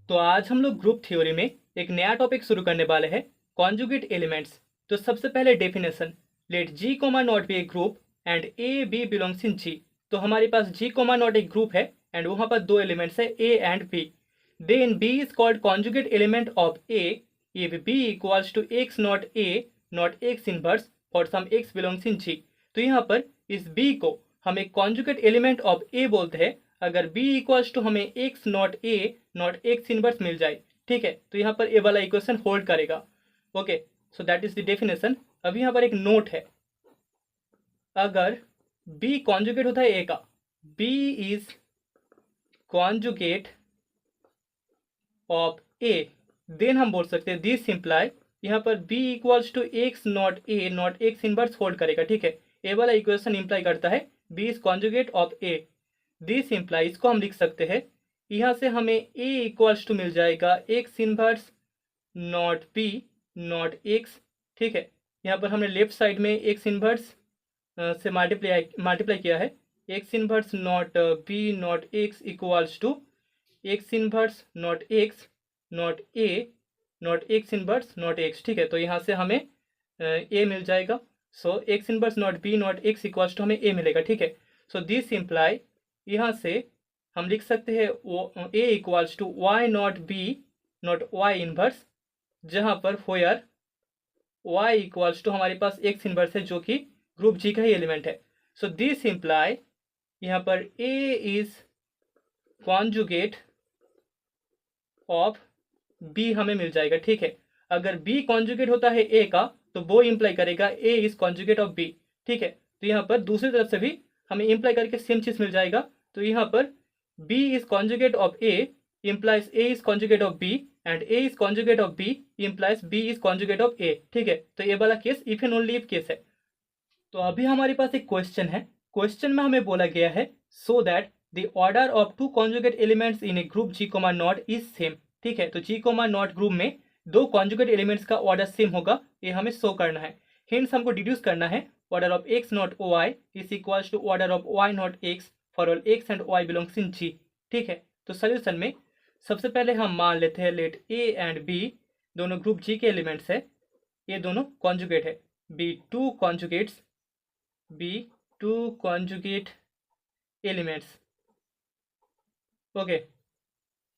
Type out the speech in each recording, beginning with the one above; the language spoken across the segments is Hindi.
तो आज हम लोग ग्रुप थ्योरी में एक नया टॉपिक शुरू करने वाले हैं, कॉन्जुगेट एलिमेंट्स। तो सबसे पहले definition, let G comma naught be a group and a b belongs in G. तो हमारे पास जी कोमा नॉट एक ग्रुप है एंड वहां पर दो एलिमेंट्स है a and b. Then b is called conjugate element of a if b equals to x naught a naught x inverse for some x belongs in G. तो यहाँ पर इस बी को हम एक कॉन्जुगेट एलिमेंट ऑफ ए बोलते हैं अगर b इक्वल्स टू हमें x not a not x inverse मिल जाए। ठीक है, तो यहाँ पर ए वाला इक्वेशन होल्ड करेगा। Okay, so that is the definition. अब यहाँ पर एक नोट है, अगर b कॉन्जुगेट होता है a का, b is conjugate of a, then हम बोल सकते हैं दिस सिंप्लाई, यहाँ पर b equals to x not a not x inverse hold करेगा। ठीक है, a वाला इक्वेशन इंप्लाई करता है b is conjugate of a। This imply, इसको हम लिख सकते हैं, यहाँ से हमें a इक्वल्स टू मिल जाएगा x inverse not b not x। ठीक है, यहाँ पर हमने लेफ्ट साइड में x इनवर्स से मल्टीप्लाई किया है, x inverse not b not x equals to x inverse not x not a not x inverse not x। ठीक है, तो यहाँ से हमें a मिल जाएगा। So x inverse not b not x equals to हमें a मिलेगा। ठीक है, सो दिस इम्प्लाई, यहाँ से हम लिख सकते हैं a equals to Y not B not Y inverse, जहाँ पर होयर y इक्वल्स टू हमारे पास x इनवर्स है जो कि ग्रुप जी का ही एलिमेंट है। सो दिस इम्प्लाई, यहाँ पर a is conjugate of b हमें मिल जाएगा। ठीक है, अगर b कॉन्जुगेट होता है a का तो वो इम्प्लाई करेगा a is conjugate of b। ठीक है, तो यहाँ पर दूसरी तरफ से भी हमें इम्प्लाई करके सेम चीज मिल जाएगा। तो यहाँ पर b is conjugate of a implies a is conjugate of b and a is conjugate of b implies b is conjugate of a। ठीक है, तो ये वाला case if and only if case है। तो अभी हमारे पास एक क्वेश्चन है, क्वेश्चन में हमें बोला गया है so that the order of two conjugate elements in a group G comma not is same. ठीक है, तो जी कोमा नॉट ग्रुप में दो कॉन्जुगेट एलिमेंट्स का ऑर्डर सेम होगा, ये हमें शो करना है। हिंट्स हमको डिड्यूस करना है, order of x not y is equals to order of y not x for all x and y belongs in G. ठीक है, तो सोल्यूशन में सबसे पहले हम मान लेते हैं लेट ए एंड बी दोनों ग्रुप जी के एलिमेंट्स है, ये दोनों कॉन्जुगेट है, b two conjugate elements. Okay,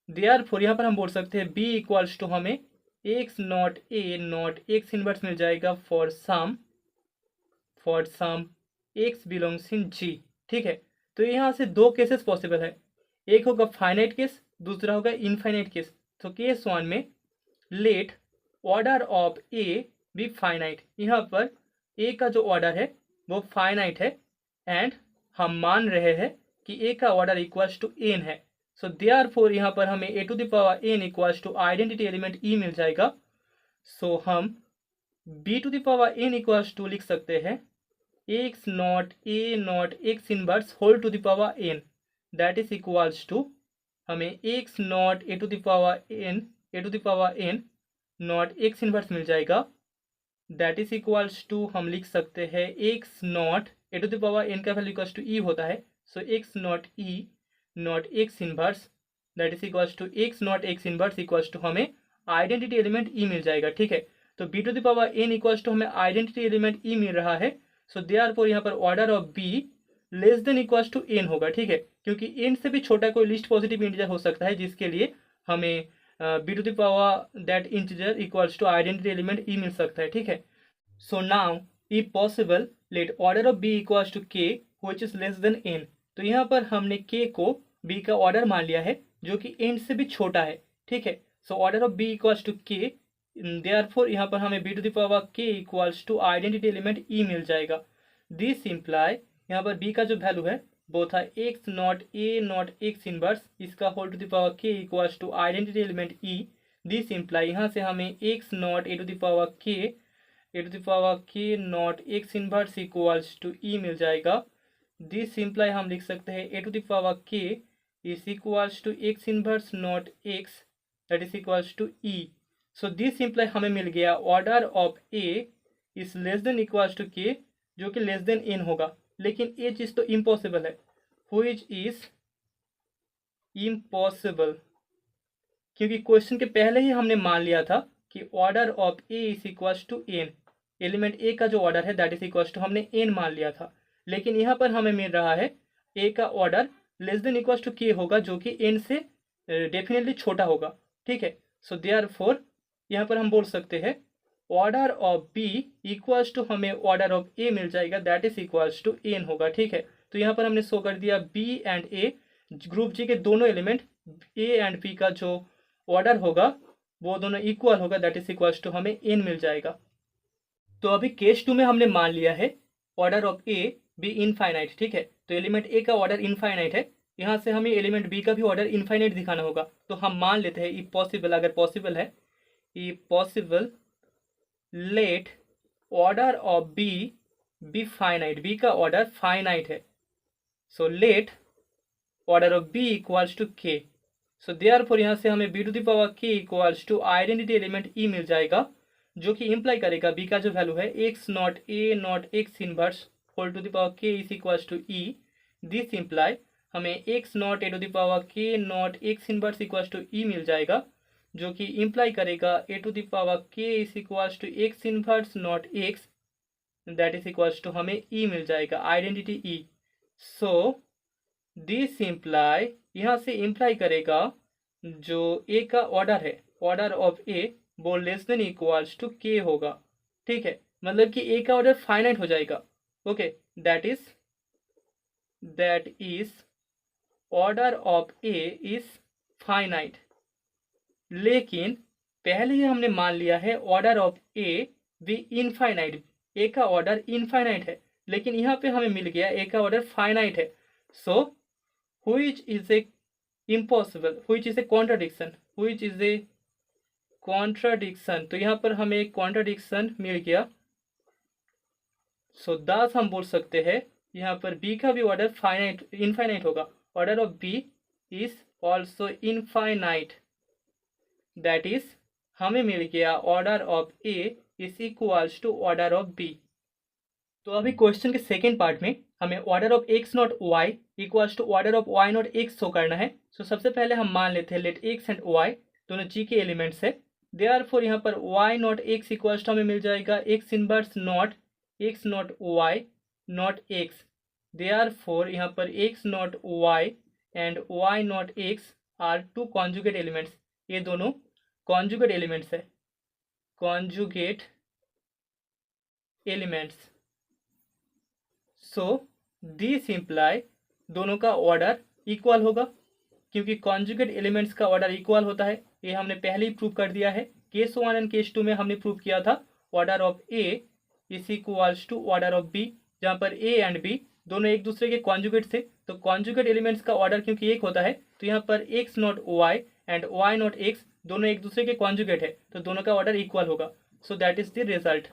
therefore यहाँ पर हम बोल सकते हैं b इक्वल्स टू हमें x not a not x inverse मिल जाएगा for some x belongs in g। ठीक है, तो यहाँ से दो केसेस पॉसिबल है, एक होगा फाइनाइट केस, दूसरा होगा इनफाइनाइट केस। तो केस वन में let order of a be finite, यहाँ पर a का जो ऑर्डर है वो फाइनाइट है एंड हम मान रहे हैं कि a का ऑर्डर इक्वल्स टू n है। सो देयरफॉर यहाँ पर हमें a to the power n equals to identity element e मिल जाएगा। सो हम b to the power n equals to लिख सकते हैं x not a not x inverse whole to the power n, that is equals to हमें x not a to the power n naught x inverse मिल जाएगा, दैट इज इक्वल्स टू हम लिख सकते हैं x not a to the power n का वैल्यू इक्वल्स टू e होता है। So x not e not x inverse that is equals to x not x inverse equals to हमें आइडेंटिटी एलिमेंट e मिल जाएगा। ठीक है, तो b to the power n equals to हमें आइडेंटिटी एलिमेंट e मिल रहा है। सो देयरफॉर यहाँ पर order of b less than equals to n होगा। ठीक है, क्योंकि n से भी छोटा कोई लिस्ट पॉजिटिव इंटीजर हो सकता है जिसके लिए हमें b to the power that integer equals to identity element e मिल सकता है। ठीक है, so now if possible let order of b equals to k which is less than n। तो यहाँ पर हमने k को b का ऑर्डर मान लिया है जो कि n से भी छोटा है। ठीक है, so order of b equals to k, therefore यहाँ पर हमें b to the power k equals to identity element e मिल जाएगा। दिस इम्प्लाई, यहाँ पर b का जो वैल्यू है वो था x not a not x inverse, इसका whole to the power k equals to identity element e। This imply, यहाँ से हमें x not a to the power k naught x inverse equals to e मिल जाएगा। दिस इम्प्लाई हम लिख सकते हैं a to the power k is equals to x inverse not x that is equals to e। So this imply हमें मिल गया order of a is less than equals to k जो कि लेस देन n होगा, लेकिन ये चीज तो इम्पॉसिबल है, व्हिच इज इम्पॉसिबल। क्योंकि क्वेश्चन के पहले ही हमने मान लिया था कि order of a is equals to n, element a का जो ऑर्डर है दैट इज इक्वल्स टू हमने एन मान लिया था। लेकिन यहाँ पर हमें मिल रहा है ए का order less than equals to k होगा, जो कि एन से डेफिनेटली छोटा होगा। ठीक है, सो देयरफॉर यहाँ पर हम बोल सकते हैं order of b equals to हमें ऑर्डर ऑफ ए मिल जाएगा, that is equals to n होगा। ठीक है, तो यहाँ पर हमने शो कर दिया B and A, group G के दोनों एलिमेंट ए एंड बी का जो ऑर्डर होगा वो दोनों इक्वल होगा, दैट इज इक्वल्स टू हमें एन मिल जाएगा। तो अभी केस 2 में हमने मान लिया है order of A B infinite. ठीक है, तो एलिमेंट ए का ऑर्डर इनफाइनाइट है, यहाँ से हमें एलिमेंट बी का भी ऑर्डर इनफाइनाइट दिखाना होगा। तो हम मान लेते हैं इफ पॉसिबल, अगर पॉसिबल है, if possible let order of b b finite, b का ऑर्डर फाइनाइट है। So let order of b equals to k. So therefore यहाँ से हमें b to the power k equals to identity element e मिल जाएगा, जो कि इंप्लाई करेगा बी का जो वैल्यू है x naught a naught x inverse whole to the power k is equals to e. This imply हमें x naught a to the power k naught x inverse equals to e मिल जाएगा, जो कि इंप्लाई करेगा a to the power k is equals to x inverse not x, that is equals to हमें ई मिल जाएगा, identity e. So this imply यहाँ से इंप्लाई करेगा जो ए का ऑर्डर है, ऑर्डर ऑफ ए वो less than equals to k होगा। ठीक है, मतलब कि ए का ऑर्डर फाइनाइट हो जाएगा। Okay, that is order of a is finite. लेकिन पहले ही हमने मान लिया है ऑर्डर ऑफ ए भी इनफाइनाइट, ए का ऑर्डर इनफाइनाइट है, लेकिन यहाँ पे हमें मिल गया ए का ऑर्डर फाइनाइट है। So which is a impossible, which is a contradiction, which is a contradiction, तो यहाँ पर हमें एक कॉन्ट्राडिक्शन मिल गया। सो दस हम बोल सकते हैं यहाँ पर बी का भी ऑर्डर फाइनाइट इनफाइनाइट होगा, order of b is also infinite, that is हमें मिल गया order of a is equals to order of b. तो अभी क्वेश्चन के सेकेंड पार्ट में हमें order of x not y equals to order of y not x show करना है। सो सबसे पहले हम मान लेते हैं लेट एक्स एंड वाई दोनों जी के एलिमेंट्स है, देयरफॉर यहाँ पर y not x equals to हमें मिल जाएगा x inverse not x not y not x, therefore यहाँ पर x not y and y not x are two conjugate elements, ये दोनों कॉन्जुगेट एलिमेंट्स है, conjugate elements. So this imply दोनों का ऑर्डर इक्वल होगा, क्योंकि कॉन्जुगेट एलिमेंट्स का ऑर्डर इक्वल होता है, ये हमने पहले ही प्रूव कर दिया है। केस 1 एंड केस 2 में हमने प्रूव किया था order of a is equals to order of b, जहाँ पर ए एंड बी दोनों एक दूसरे के कॉन्जुगेट थे। तो कॉन्जुगेट एलिमेंट्स का ऑर्डर क्योंकि एक होता है, तो यहाँ पर x not y and y not x दोनों एक दूसरे के कॉन्जुगेट है, तो दोनों का ऑर्डर इक्वल होगा। सो दैट इज द रिजल्ट।